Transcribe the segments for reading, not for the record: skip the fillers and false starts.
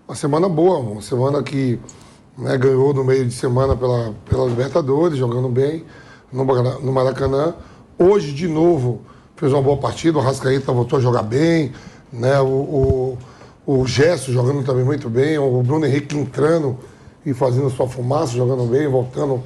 uma semana boa, uma semana que, né, ganhou no meio de semana pela Libertadores, jogando bem no Maracanã. Hoje, de novo, fez uma boa partida, o Arrascaeta voltou a jogar bem, né, o Gerson jogando também muito bem, o Bruno Henrique entrando e fazendo sua fumaça, jogando bem, voltando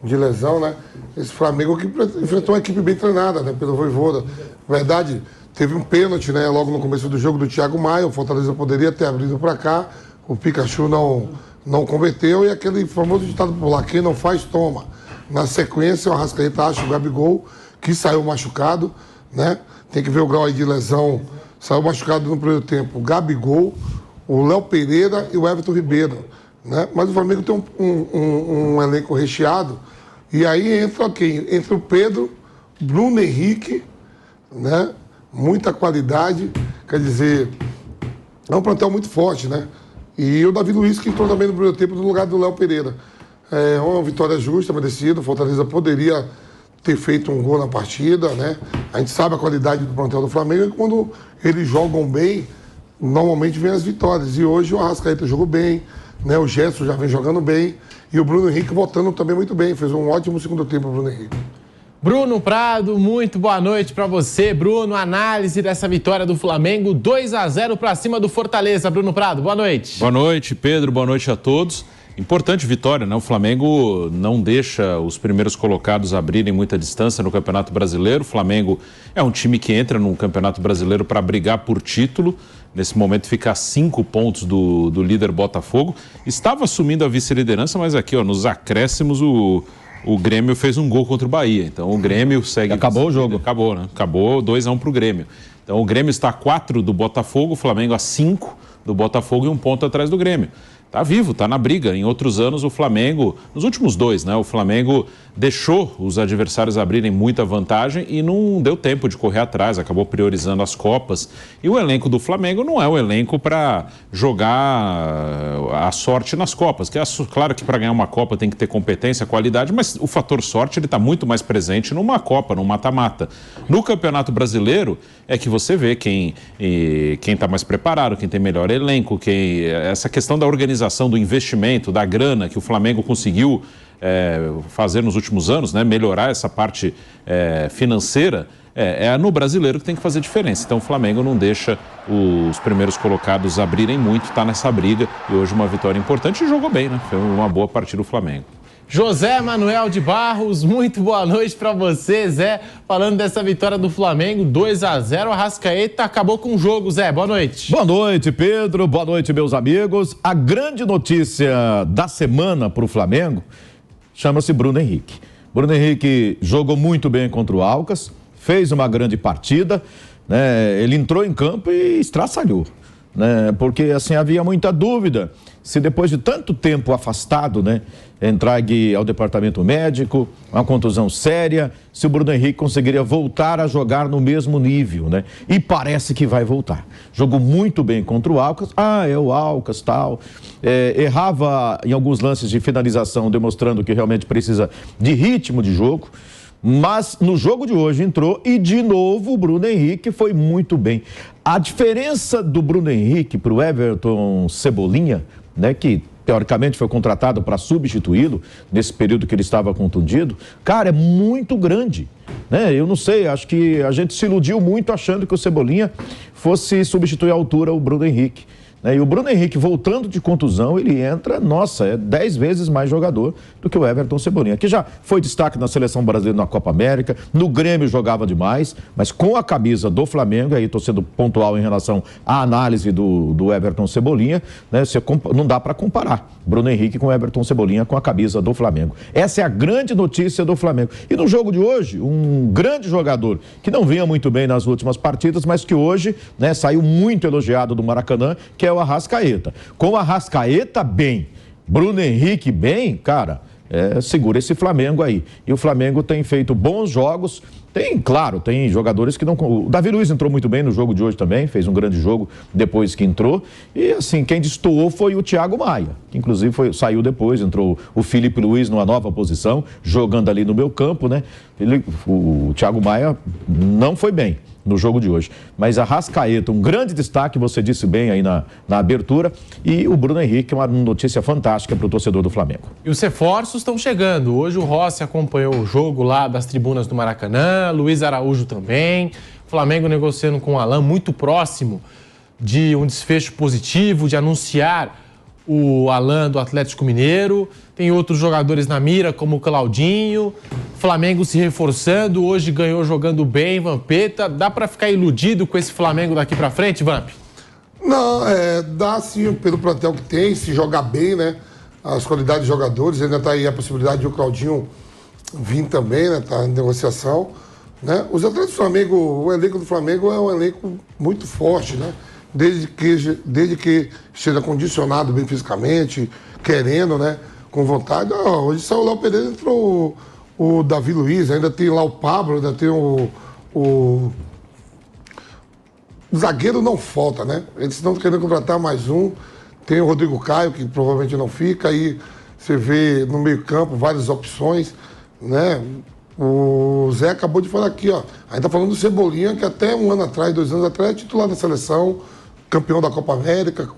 de lesão, né? Esse Flamengo que enfrentou uma equipe bem treinada, né, pelo Vojvoda. Na verdade, teve um pênalti, né, logo no começo do jogo do Thiago Maia, o Fortaleza poderia ter abrido para cá, o Pikachu não converteu, e aquele famoso ditado popular, quem não faz, toma. Na sequência, o Arrascaeta acha o Gabigol, que saiu machucado, né? Tem que ver o grau aí de lesão. Saiu machucado no primeiro tempo o Gabigol, o Léo Pereira e o Everton Ribeiro, né? Mas o Flamengo tem um elenco recheado, e aí entra quem? Entra o Pedro, Bruno Henrique, né? Muita qualidade, quer dizer, é um plantel muito forte, né? E o Davi Luiz, que entrou também no primeiro tempo no lugar do Léo Pereira. É uma vitória justa, merecida. O Fortaleza poderia ter feito um gol na partida, né? A gente sabe a qualidade do plantel do Flamengo, e quando eles jogam bem, normalmente vem as vitórias. E hoje o Arrascaeta jogou bem, né? O Gerson já vem jogando bem, e o Bruno Henrique voltando também muito bem. Fez um ótimo segundo tempo o Bruno Henrique. Bruno Prado, muito boa noite para você. Bruno, análise dessa vitória do Flamengo, 2-0 para cima do Fortaleza. Bruno Prado, boa noite. Boa noite, Pedro, boa noite a todos. Importante vitória, né? O Flamengo não deixa os primeiros colocados abrirem muita distância no Campeonato Brasileiro. O Flamengo é um time que entra no Campeonato Brasileiro para brigar por título. Nesse momento fica a 5 pontos do líder Botafogo. Estava assumindo a vice-liderança, mas aqui, ó, nos acréscimos, o Grêmio fez um gol contra o Bahia. Então o Grêmio segue... Acabou o jogo. Acabou, né? Acabou 2-1 para o Grêmio. Então o Grêmio está a 4 do Botafogo, o Flamengo a 5 do Botafogo e 1 ponto atrás do Grêmio. Tá vivo, tá na briga. Em outros anos o Flamengo, nos últimos 2, né? O Flamengo deixou os adversários abrirem muita vantagem e não deu tempo de correr atrás, acabou priorizando as Copas. E o elenco do Flamengo não é o elenco para jogar a sorte nas Copas. Claro que para ganhar uma Copa tem que ter competência, qualidade, mas o fator sorte ele está muito mais presente numa Copa, num mata-mata. No Campeonato Brasileiro é que você vê quem está mais preparado, quem tem melhor elenco, essa questão da organização, do investimento, da grana que o Flamengo conseguiu fazer nos últimos anos, né? Melhorar essa parte financeira, é no brasileiro que tem que fazer diferença. Então o Flamengo não deixa os primeiros colocados abrirem muito, está nessa briga, e hoje uma vitória importante e jogou bem, né? Foi uma boa partida do Flamengo. José Manuel de Barros, muito boa noite para você, Zé. Falando dessa vitória do Flamengo, 2-0, o Arrascaeta acabou com o jogo, Zé. Boa noite. Boa noite, Pedro. Boa noite, meus amigos. A grande notícia da semana para o Flamengo chama-se Bruno Henrique. Bruno Henrique jogou muito bem contra o Alcas, fez uma grande partida, né? Ele entrou em campo e estraçalhou, né? Porque assim havia muita dúvida se depois de tanto tempo afastado, né, entregue ao departamento médico, uma contusão séria, se o Bruno Henrique conseguiria voltar a jogar no mesmo nível, né? E parece que vai voltar. Jogou muito bem contra o Alcas. É o Alcas, tal. Errava em alguns lances de finalização, demonstrando que realmente precisa de ritmo de jogo. Mas no jogo de hoje entrou e de novo o Bruno Henrique foi muito bem. A diferença do Bruno Henrique para o Everton Cebolinha, né, que teoricamente foi contratado para substituí-lo nesse período que ele estava contundido, cara, é muito grande, né? Eu não sei, acho que a gente se iludiu muito achando que o Cebolinha fosse substituir à altura o Bruno Henrique, né? E o Bruno Henrique, voltando de contusão, ele entra, é 10 vezes mais jogador do que o Everton Cebolinha, que já foi destaque na Seleção Brasileira na Copa América, no Grêmio jogava demais, mas com a camisa do Flamengo, aí estou sendo pontual em relação à análise do Everton Cebolinha, né? Não dá para comparar Bruno Henrique com o Everton Cebolinha com a camisa do Flamengo. Essa é a grande notícia do Flamengo. E no jogo de hoje, um grande jogador que não vinha muito bem nas últimas partidas, mas que hoje, né, saiu muito elogiado do Maracanã, que é o Arrascaeta. Com o Arrascaeta bem, Bruno Henrique bem, cara, segura esse Flamengo aí. E o Flamengo tem feito bons jogos, Claro, tem jogadores que não... O Davi Luiz entrou muito bem no jogo de hoje também, fez um grande jogo depois que entrou. E, assim, quem destoou foi o Thiago Maia, que inclusive saiu depois, entrou o Felipe Luiz numa nova posição, jogando ali no meio campo, né? O Thiago Maia não foi bem no jogo de hoje. Mas a Arrascaeta, um grande destaque, você disse bem aí na abertura, e o Bruno Henrique, uma notícia fantástica para o torcedor do Flamengo. E os reforços estão chegando. Hoje o Rossi acompanhou o jogo lá das tribunas do Maracanã, Luiz Araújo também. O Flamengo negociando com o Alan, muito próximo de um desfecho positivo, de anunciar o Alan do Atlético Mineiro. Tem outros jogadores na mira, como o Claudinho. Flamengo se reforçando, hoje ganhou jogando bem, Vampeta. Dá para ficar iludido com esse Flamengo daqui para frente, Vamp? Não, dá sim, pelo plantel que tem, se jogar bem, né? As qualidades de jogadores, ainda está aí a possibilidade de o Claudinho vir também, né? Tá em negociação, né? Os atletas do Flamengo, o elenco do Flamengo é um elenco muito forte, né? Desde que esteja condicionado bem fisicamente, querendo, né? Com vontade. Hoje saiu o Léo Pereira, entrou o Davi Luiz, ainda tem lá o Pablo, ainda tem o zagueiro não falta, né? Eles estão querendo contratar mais um. Tem o Rodrigo Caio, que provavelmente não fica. Aí você vê no meio-campo várias opções, né? O Zé acabou de falar aqui, ó. Ainda falando do Cebolinha, que até 1 ano atrás, 2 anos atrás, é titular da seleção, campeão da Copa América.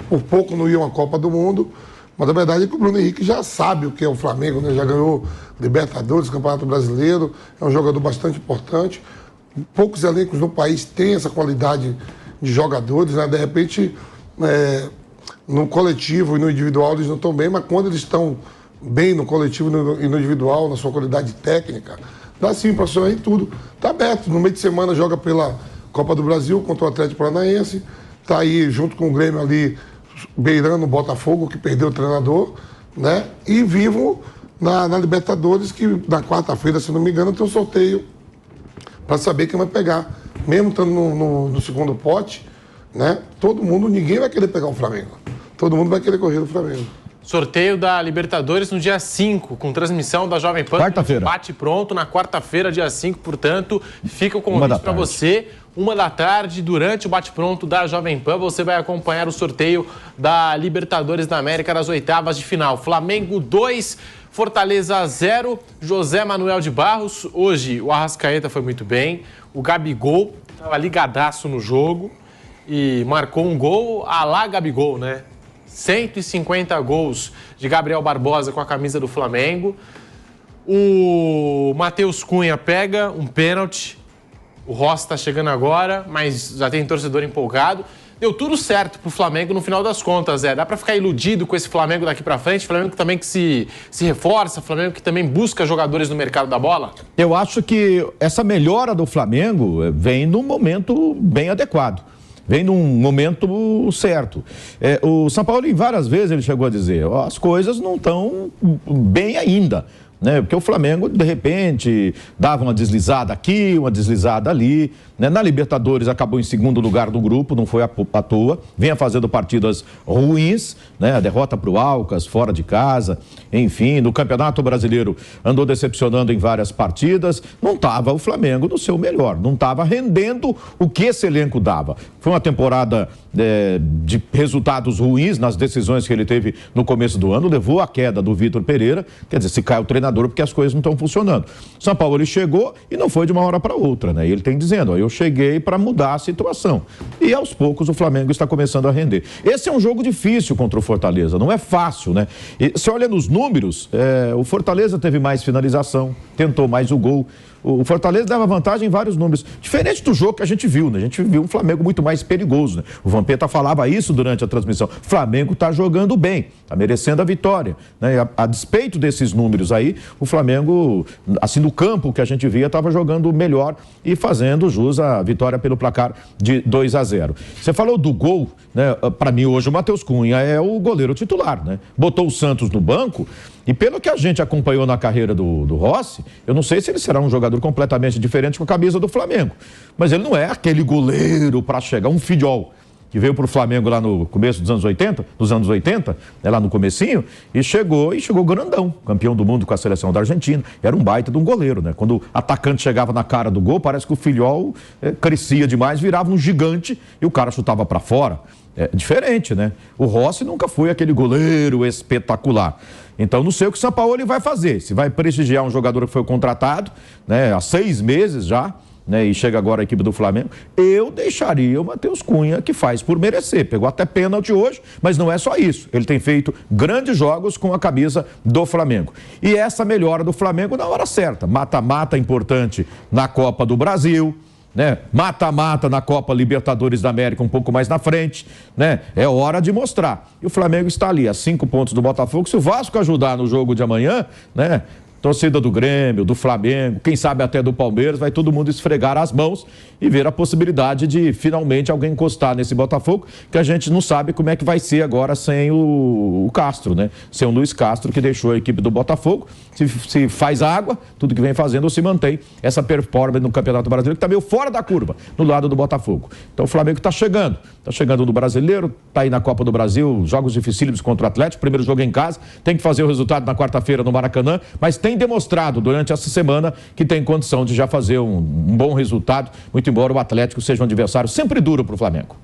Por pouco não ia uma Copa do Mundo. Mas a verdade é que o Bruno Henrique já sabe o que é o Flamengo, né? Já ganhou Libertadores, Campeonato Brasileiro. É um jogador bastante importante. Poucos elencos no país têm essa qualidade de jogadores, né? De repente, no coletivo e no individual eles não estão bem, mas quando eles estão bem no coletivo e no individual, na sua qualidade técnica, dá sim para sonhar em tudo. Está aberto. No meio de semana joga pela Copa do Brasil contra o Atlético Paranaense. Está aí junto com o Grêmio ali, beirando o Botafogo, que perdeu o treinador, né? E vivo na Libertadores, que na quarta-feira, se não me engano, tem um sorteio para saber quem vai pegar. Mesmo estando no segundo pote, né? Ninguém vai querer pegar o Flamengo. Todo mundo vai querer correr do Flamengo. Sorteio da Libertadores no dia 5, com transmissão da Jovem Pan. Quarta-feira. Bate pronto na quarta-feira, dia 5, portanto, fica o convite para você. 1 da tarde, durante o bate-pronto da Jovem Pan, você vai acompanhar o sorteio da Libertadores da América das oitavas de final. Flamengo 2, Fortaleza 0, José Manuel de Barros. Hoje o Arrascaeta foi muito bem, o Gabigol estava ligadaço no jogo e marcou um gol à la Gabigol, né? 150 gols de Gabriel Barbosa com a camisa do Flamengo. O Matheus Cunha pega um pênalti. O Rossi está chegando agora, mas já tem torcedor empolgado. Deu tudo certo pro Flamengo no final das contas, Zé. Dá para ficar iludido com esse Flamengo daqui para frente? Flamengo também que se reforça, Flamengo que também busca jogadores no mercado da bola? Eu acho que essa melhora do Flamengo vem num momento bem adequado. Vem num momento certo. O São Paulo, várias vezes, ele chegou a dizer, as coisas não estão bem ainda, né? Porque o Flamengo, de repente, dava uma deslizada aqui, uma deslizada ali, né? Na Libertadores acabou em segundo lugar do grupo, não foi à toa, vinha fazendo partidas ruins, né? A derrota para o Alcas, fora de casa, enfim, no Campeonato Brasileiro andou decepcionando em várias partidas, não estava o Flamengo no seu melhor, não estava rendendo o que esse elenco dava. Foi uma temporada de resultados ruins nas decisões que ele teve no começo do ano, levou à queda do Vitor Pereira, quer dizer, se cai o treinador porque as coisas não estão funcionando. São Paulo, ele chegou e não foi de uma hora para outra, né? E ele tem dizendo, eu cheguei para mudar a situação. E aos poucos o Flamengo está começando a render. Esse é um jogo difícil contra o Fortaleza, não é fácil, né? E se olha nos números, o Fortaleza teve mais finalização, tentou mais o gol. O Fortaleza dava vantagem em vários números. Diferente do jogo que a gente viu, né? A gente viu um Flamengo muito mais perigoso, né? O Vampeta falava isso durante a transmissão. O Flamengo está jogando bem, está merecendo a vitória, né? A despeito desses números aí, o Flamengo, assim, no campo que a gente via, estava jogando melhor e fazendo jus à vitória pelo placar de 2-0. Você falou do gol, né? Para mim, hoje, o Matheus Cunha é o goleiro titular, né? Botou o Santos no banco. E pelo que a gente acompanhou na carreira do Rossi, eu não sei se ele será um jogador completamente diferente com a camisa do Flamengo. Mas ele não é aquele goleiro para chegar, um Fidjol, que veio para o Flamengo lá no começo dos anos 80, né, lá no comecinho, e chegou grandão, campeão do mundo com a seleção da Argentina. Era um baita de um goleiro, né? Quando o atacante chegava na cara do gol, parece que o filhol crescia demais, virava um gigante e o cara chutava para fora. É diferente, né? O Rossi nunca foi aquele goleiro espetacular. Então, não sei o que o Sampaoli vai fazer. Se vai prestigiar um jogador que foi contratado, né, há 6 meses já, né, e chega agora a equipe do Flamengo, eu deixaria o Matheus Cunha, que faz por merecer. Pegou até pênalti hoje, mas não é só isso. Ele tem feito grandes jogos com a camisa do Flamengo. E essa melhora do Flamengo na hora certa. Mata-mata importante na Copa do Brasil, né? Mata-mata na Copa Libertadores da América um pouco mais na frente, né? É hora de mostrar. E o Flamengo está ali a 5 pontos do Botafogo. Se o Vasco ajudar no jogo de amanhã, né? Torcida do Grêmio, do Flamengo, quem sabe até do Palmeiras, vai todo mundo esfregar as mãos e ver a possibilidade de finalmente alguém encostar nesse Botafogo, que a gente não sabe como é que vai ser agora sem o Castro, né? Sem o Luiz Castro, que deixou a equipe do Botafogo. Se faz água, tudo que vem fazendo, ou se mantém essa performance no Campeonato Brasileiro, que está meio fora da curva, no lado do Botafogo. Então o Flamengo está chegando no Brasileiro, está aí na Copa do Brasil, jogos dificílimos contra o Atlético, primeiro jogo em casa, tem que fazer o resultado na quarta-feira no Maracanã, mas tem demonstrado durante essa semana que tem condição de já fazer um bom resultado, muito embora o Atlético seja um adversário sempre duro para o Flamengo.